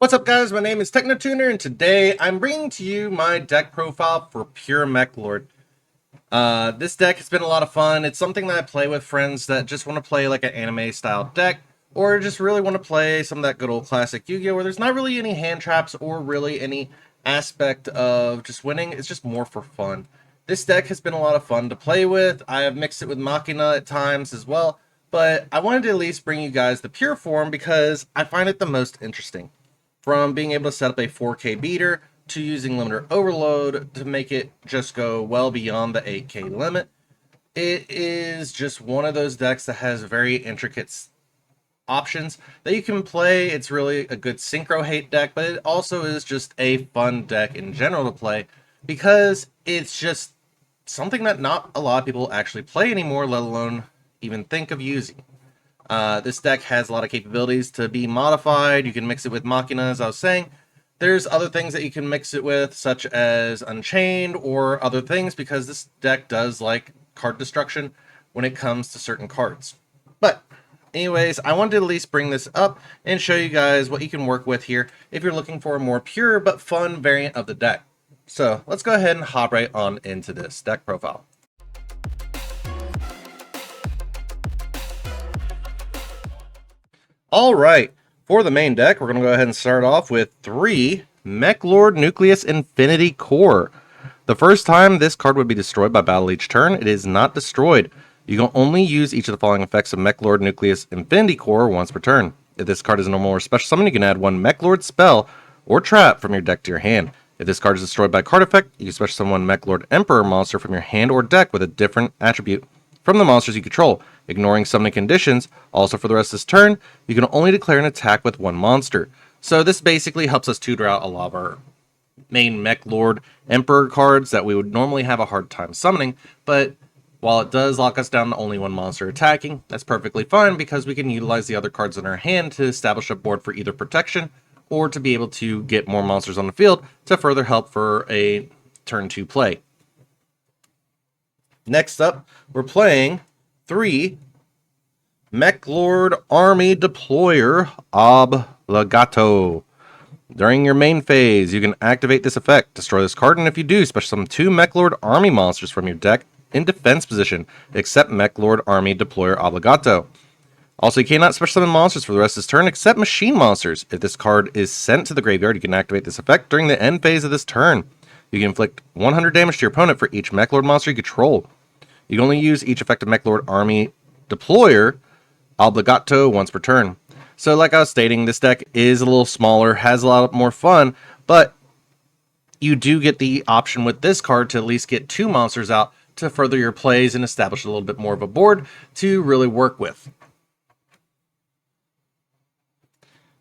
What's up, guys? My name is TechnoTuner, and today I'm bringing to you my deck profile for Pure Meklord. This deck has been a lot of fun. It's something that I play with friends that just want to play like an anime-style deck, or just really want to play some of that good old classic Yu-Gi-Oh! Where there's not really any hand traps or really any aspect of just winning. It's just more for fun. This deck has been a lot of fun to play with. I have mixed it with Machina at times as well, but I wanted to at least bring you guys the pure form because I find it the most interesting. From being able to set up a 4K beater to using limiter overload to make it just go well beyond the 8K limit. It is just one of those decks that has very intricate options that you can play. It's really a good synchro hate deck, but it also is just a fun deck in general to play because it's just something that not a lot of people actually play anymore, let alone even think of using. This deck has a lot of capabilities to be modified. You can mix it with Machina, as I was saying. There's other things that you can mix it with, such as Unchained or other things, because this deck does like card destruction when it comes to certain cards. But anyways, I wanted to at least bring this up and show you guys what you can work with here if you're looking for a more pure but fun variant of the deck. So let's go ahead and hop right on into this deck profile. All right, for the main deck, we're going to go ahead and start off with 3 Meklord Nucleus Infinity Core. The first time this card would be destroyed by battle each turn, it is not destroyed. You can only use each of the following effects of Meklord Nucleus Infinity Core once per turn. If this card is a normal or special summon, you can add 1 Meklord spell or trap from your deck to your hand. If this card is destroyed by card effect, you can special summon 1 Meklord Emperor monster from your hand or deck with a different attribute from the monsters you control, ignoring summoning conditions. Also, for the rest of this turn, you can only declare an attack with 1 monster. So this basically helps us tutor out a lot of our main Meklord Emperor cards that we would normally have a hard time summoning, but while it does lock us down to only 1 monster attacking, that's perfectly fine because we can utilize the other cards in our hand to establish a board for either protection or to be able to get more monsters on the field to further help for a turn 2 play. Next up, we're playing 3 Meklord Army Deployer Obligato. During your main phase, you can activate this effect, destroy this card, and if you do, special summon 2 Meklord Army monsters from your deck in defense position, except Meklord Army Deployer Obligato. Also, you cannot special summon monsters for the rest of this turn except machine monsters. If this card is sent to the graveyard, you can activate this effect during the end phase of this turn. You can inflict 100 damage to your opponent for each Meklord monster you control. You can only use each effective Meklord Army Deployer Obligato once per turn. So like I was stating, this deck is a little smaller, has a lot more fun, but you do get the option with this card to at least get 2 monsters out to further your plays and establish a little bit more of a board to really work with.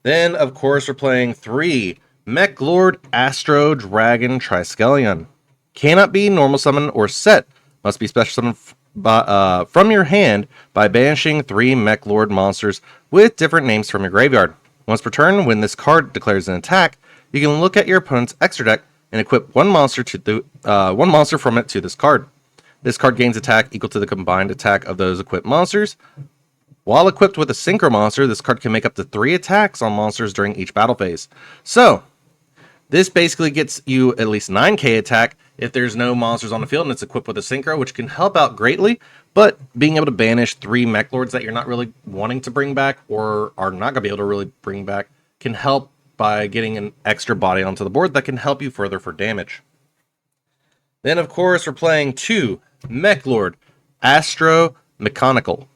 Then, of course, we're playing 3 Meklord Astro Dragon Triskelion. Cannot be normal summon or set. Must be special summon from your hand by banishing 3 Meklord monsters with different names from your graveyard. Once per turn, when this card declares an attack, you can look at your opponent's extra deck and equip 1 monster from it to this card. This card gains attack equal to the combined attack of those equipped monsters. While equipped with a synchro monster, this card can make up to 3 attacks on monsters during each battle phase. So, this basically gets you at least 9k attack if there's no monsters on the field and it's equipped with a synchro, which can help out greatly. But being able to banish 3 Meklords that you're not really wanting to bring back or are not going to be able to really bring back can help by getting an extra body onto the board that can help you further for damage. Then, of course, we're playing 2 Meklord Astro Mechanical.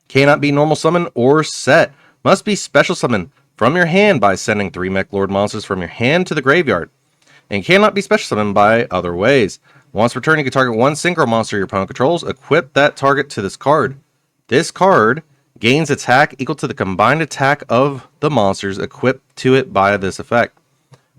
Cannot be normal summon or set. Must be special summon from your hand by sending 3 Meklord monsters from your hand to the graveyard. And cannot be special summoned by other ways. Once per turn, you can target 1 synchro monster your opponent controls. Equip that target to this card. This card gains attack equal to the combined attack of the monsters equipped to it by this effect.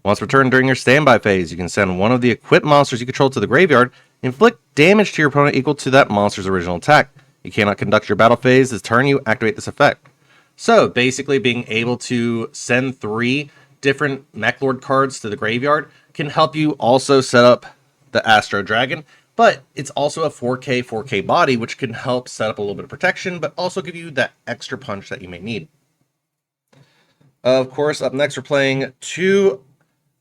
Once per turn during your standby phase, you can send 1 of the equipped monsters you control to the graveyard. Inflict damage to your opponent equal to that monster's original attack. You cannot conduct your battle phase this turn you activate this effect. So basically being able to send 3 different Meklord cards to the graveyard can help you also set up the Astro Dragon, but it's also a 4K body, which can help set up a little bit of protection, but also give you that extra punch that you may need. Of course, up next we're playing 2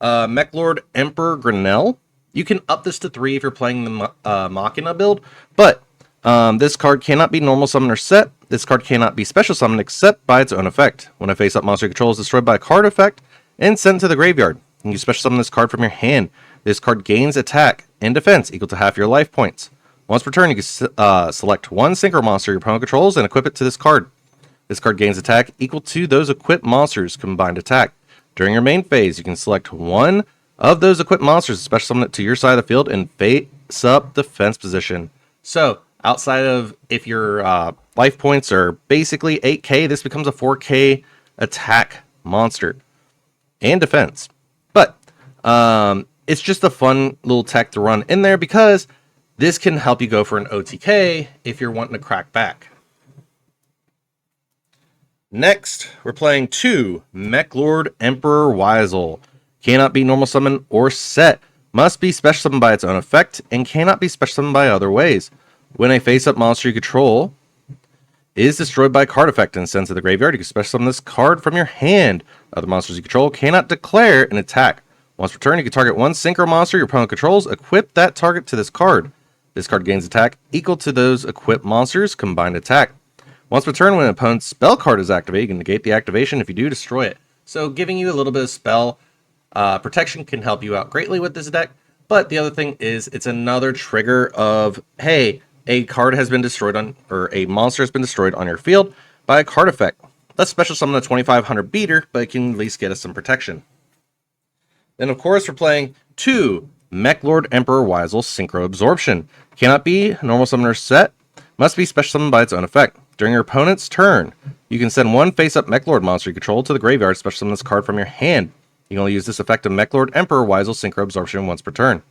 Meklord Emperor Grinnell. You can up this to 3 if you're playing the Machina build, but this card cannot be normal summon or set. This card cannot be special summoned except by its own effect. When a face-up monster you control is destroyed by a card effect and sent to the graveyard, you can special summon this card from your hand. This card gains attack and defense equal to half your life points. Once per turn, you can select one synchro monster your opponent controls and equip it to this card. This card gains attack equal to those equipped monsters' combined attack. During your main phase, you can select one of those equipped monsters, special summon it to your side of the field, and face up defense position. So, outside of if your life points are basically 8k, this becomes a 4k attack monster and defense. But it's just a fun little tech to run in there because this can help you go for an OTK if you're wanting to crack back. Next, we're playing 2 Meklord Emperor Weisel. Cannot be normal summon or set. Must be special summoned by its own effect and cannot be special summoned by other ways. When a face-up monster you control is destroyed by a card effect and sent to the graveyard, you can special summon this card from your hand. Other monsters you control cannot declare an attack. Once per turn, you can target one synchro monster your opponent controls, equip that target to this card. This card gains attack equal to those equipped monsters' combined attack. Once per turn, when an opponent's spell card is activated, you can negate the activation. If you do, destroy it. So giving you a little bit of spell protection can help you out greatly with this deck. But the other thing is it's another trigger of, hey, a card has been destroyed on, or a monster has been destroyed on your field by a card effect. Let's special summon a 2500 beater, but it can at least get us some protection. Then, of course, we're playing 2 Meklord Emperor Weisel Synchro Absorption. Cannot be normal summoner set. Must be special summoned by its own effect. During your opponent's turn, you can send one face-up Meklord monster you control to the graveyard, special summon this card from your hand. You can only use this effect of Meklord Emperor Weisel Synchro Absorption once per turn.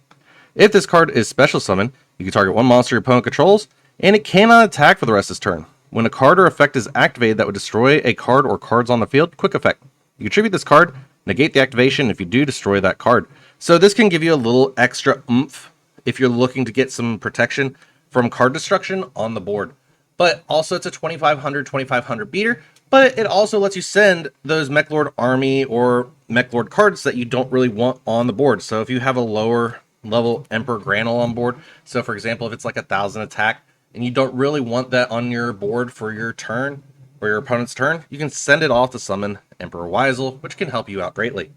If this card is special summoned, you can target one monster your opponent controls, and it cannot attack for the rest of this turn. When a card or effect is activated that would destroy a card or cards on the field, quick effect. You contribute this card, negate the activation. If you do, destroy that card. So this can give you a little extra oomph if you're looking to get some protection from card destruction on the board. But also it's a 2500 beater, but it also lets you send those Meklord army or Meklord cards that you don't really want on the board. So if you have a lower level Emperor Granel on board, so for example, if it's like 1000 attack and you don't really want that on your board for your turn or your opponent's turn, you can send it off to summon Emperor Weisel, which can help you out greatly.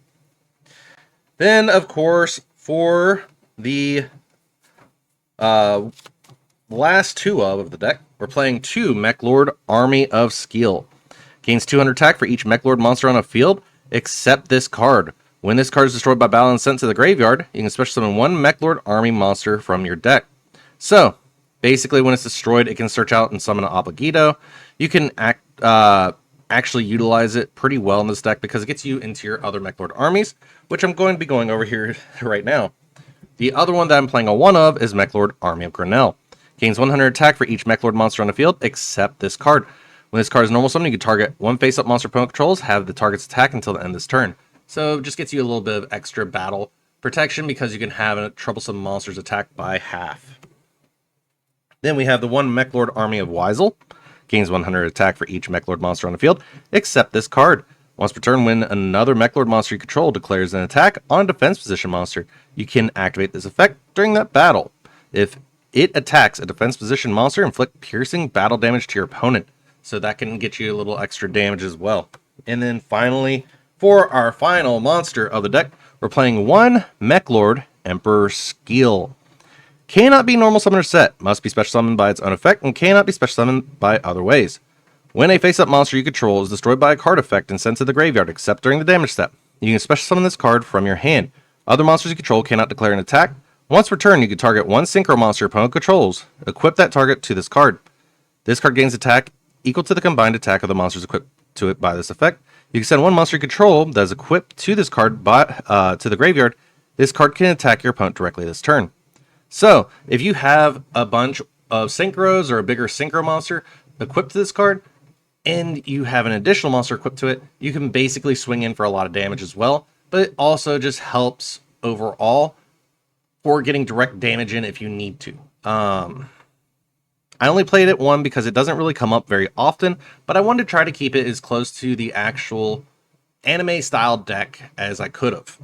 Then, of course, for the last 2 of the deck, we're playing 2 Meklord Army of Skill. Gains 200 attack for each Meklord monster on a field, except this card. When this card is destroyed by battle and sent to the graveyard, you can special summon one Meklord Army monster from your deck. So, basically, when it's destroyed, it can search out and summon an Obligito. You can actually utilize it pretty well in this deck because it gets you into your other Meklord armies, which I'm going to be going over here right now. The other one that I'm playing a 1 of is Meklord Army of Grinnell. Gains 100 attack for each Meklord monster on the field, except this card. When this card is normal summon, you can target one face-up monster opponent controls, have the target's attack until the end of this turn. So it just gets you a little bit of extra battle protection because you can have a troublesome monster's attack by half. Then we have the 1 Meklord Army of Weisel. Gains 100 attack for each Meklord monster on the field, except this card. Once per turn, when another Meklord monster you control declares an attack on a defense position monster, you can activate this effect during that battle. If it attacks a defense position monster, inflict piercing battle damage to your opponent. So that can get you a little extra damage as well. And then finally, for our final monster of the deck, we're playing 1 Meklord Emperor Skill. Cannot be normal summoner set, must be special summoned by its own effect, and cannot be special summoned by other ways. When a face-up monster you control is destroyed by a card effect and sent to the graveyard, except during the damage step, you can special summon this card from your hand. Other monsters you control cannot declare an attack. Once per turn, you can target one synchro monster your opponent controls. Equip that target to this card. This card gains attack equal to the combined attack of the monsters equipped to it by this effect. You can send one monster you control that is equipped to this card to the graveyard. This card can attack your opponent directly this turn. So, if you have a bunch of synchros or a bigger synchro monster equipped to this card, and you have an additional monster equipped to it, you can basically swing in for a lot of damage as well, but it also just helps overall for getting direct damage in if you need to. I only played it 1 because it doesn't really come up very often, but I wanted to try to keep it as close to the actual anime style deck as I could have.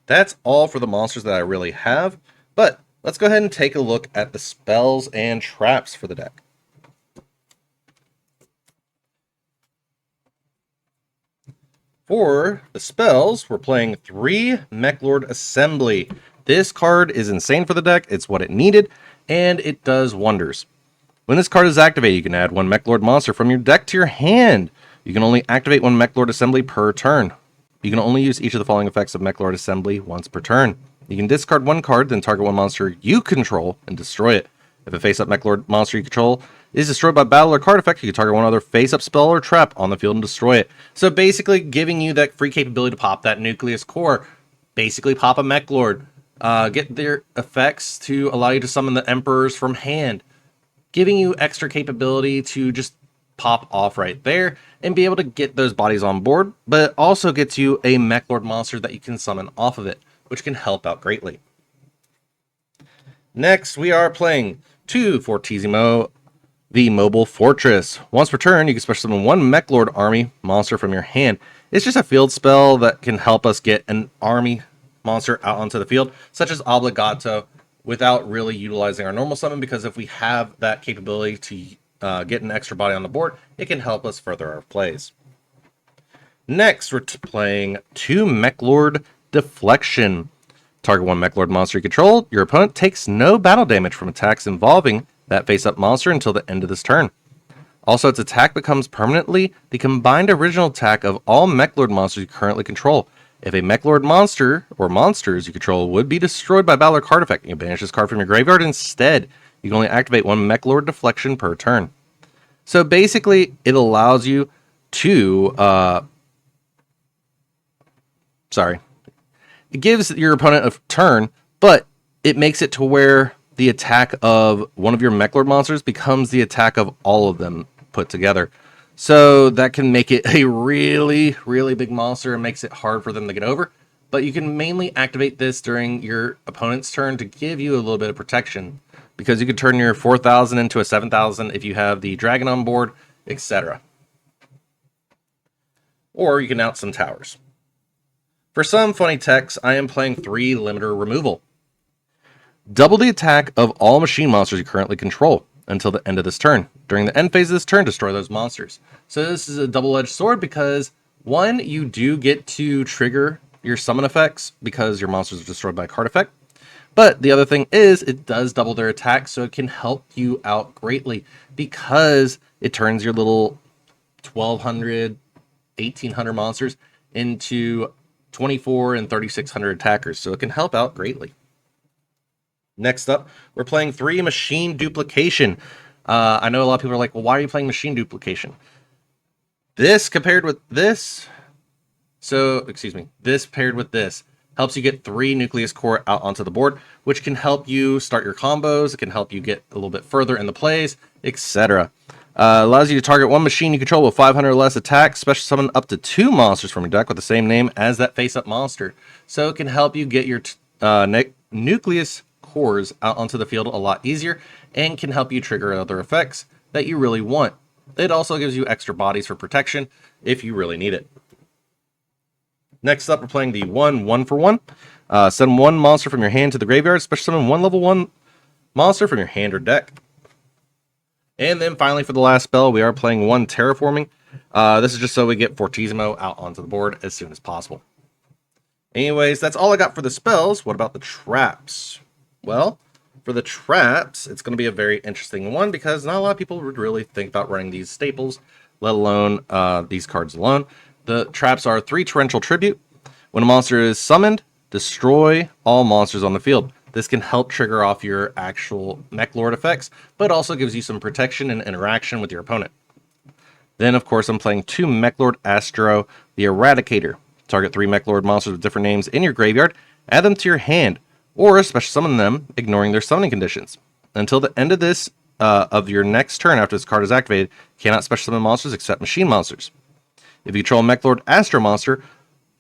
That's all for the monsters that I really have, but let's go ahead and take a look at the spells and traps for the deck. For the spells, we're playing 3 Meklord Assembly. This card is insane for the deck, it's what it needed, and it does wonders. When this card is activated, you can add 1 Meklord monster from your deck to your hand. You can only activate 1 Meklord Assembly per turn. You can only use each of the following effects of Meklord Assembly once per turn. You can discard 1 card, then target 1 monster you control and destroy it. If a face-up Meklord monster you control is destroyed by battle or card effect, you can target 1 other face-up spell or trap on the field and destroy it. So basically giving you that free capability to pop that Nucleus Core. Basically pop a Meklord. Get their effects to allow you to summon the Emperors from hand. Giving you extra capability to just pop off right there and be able to get those bodies on board, but it also gets you a Meklord monster that you can summon off of it, which can help out greatly. Next, we are playing 2 Fortissimo, the Mobile Fortress. Once per turn, you can special summon 1 Meklord army monster from your hand. It's just a field spell that can help us get an army monster out onto the field, such as Obligato, without really utilizing our normal summon, because if we have that capability to get an extra body on the board, it can help us further our plays. Next, we're playing 2 Meklord Deflection. Target 1 Meklord monster you control. Your opponent takes no battle damage from attacks involving that face-up monster until the end of this turn. Also, its attack becomes permanently the combined original attack of all Meklord monsters you currently control. If a Meklord monster or monsters you control would be destroyed by battle or card effect, you can banish this card from your graveyard instead. You can only activate 1 Meklord Deflection per turn. So basically, it allows you to... It gives your opponent a turn, but it makes it to where the attack of one of your Meklord monsters becomes the attack of all of them put together. So that can make it a really, really big monster and makes it hard for them to get over. But you can mainly activate this during your opponent's turn to give you a little bit of protection, because you can turn your 4,000 into a 7,000 if you have the dragon on board, etc. Or you can out some towers. For some funny techs, I am playing 3 Limiter Removal. Double the attack of all machine monsters you currently control until the end of this turn. During the end phase of this turn, destroy those monsters. So this is a double-edged sword because, 1, you do get to trigger your summon effects because your monsters are destroyed by a card effect. But the other thing is, it does double their attack, so it can help you out greatly because it turns your little 1,200, 1,800 monsters into 2,400 and 3,600 attackers, so it can help out greatly. Next up, we're playing 3 Machine Duplication. I know a lot of people are like, well, why are you playing Machine Duplication? This paired with this helps you get 3 Nucleus Core out onto the board, which can help you start your combos, it can help you get a little bit further in the plays, etc. Allows you to target 1 machine you control with 500 or less attack, special summon up to 2 monsters from your deck with the same name as that face-up monster. So it can help you get your Nucleus Cores out onto the field a lot easier, and can help you trigger other effects that you really want. It also gives you extra bodies for protection if you really need it. Next up, we're playing the 1 for 1. Send 1 monster from your hand to the graveyard, special summon 1 level 1 monster from your hand or deck. And then finally, for the last spell, we are playing 1 Terraforming. This is just so we get Fortissimo out onto the board as soon as possible. Anyways, that's all I got for the spells. What about the traps? Well, for the traps, it's going to be a very interesting one because not a lot of people would really think about running these staples, let alone these cards alone. The traps are 3 Torrential Tribute. When a monster is summoned, destroy all monsters on the field. This can help trigger off your actual Meklord effects, but also gives you some protection and interaction with your opponent. Then, of course, I'm playing 2 Meklord Astro, the Eradicator. Target 3 Meklord monsters with different names in your graveyard, add them to your hand, or special summon them, ignoring their summoning conditions. Until the end of this of your next turn after this card is activated, cannot special summon monsters except machine monsters. If you control a Meklord Astro monster,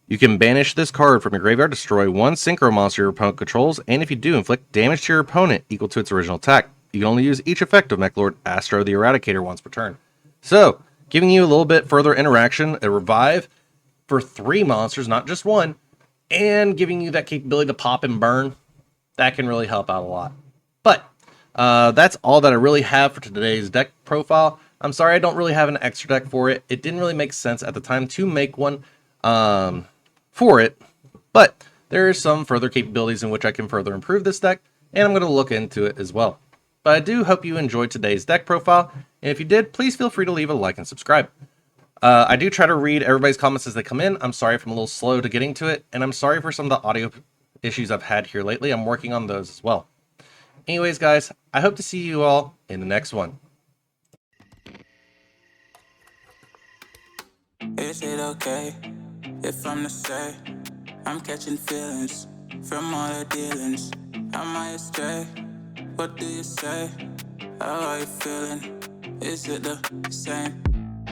you can banish this card from your graveyard, destroy 1 Synchro monster your opponent controls, and if you do, inflict damage to your opponent equal to its original attack. You can only use each effect of Meklord Astro the Eradicator once per turn. So, giving you a little bit further interaction, a revive for 3 monsters, not just one, and giving you that capability to pop and burn. That can really help out a lot. But that's all that I really have for today's deck profile. I'm sorry I don't really have an extra deck for it. It didn't really make sense at the time to make one for it, but there are some further capabilities in which I can further improve this deck, and I'm going to look into it as well. But I do hope you enjoyed today's deck profile, and if you did, please feel free to leave a like and subscribe. I do try to read everybody's comments as they come in. I'm sorry if I'm a little slow to getting to it, and I'm sorry for some of the audio issues I've had here lately. I'm working on those as well. Anyways, guys, I hope to see you all in the next one. Is it okay if I'm to say I'm catching feelings from all the dealings? Am I astray? What do you say? How are you feeling? Is it the same?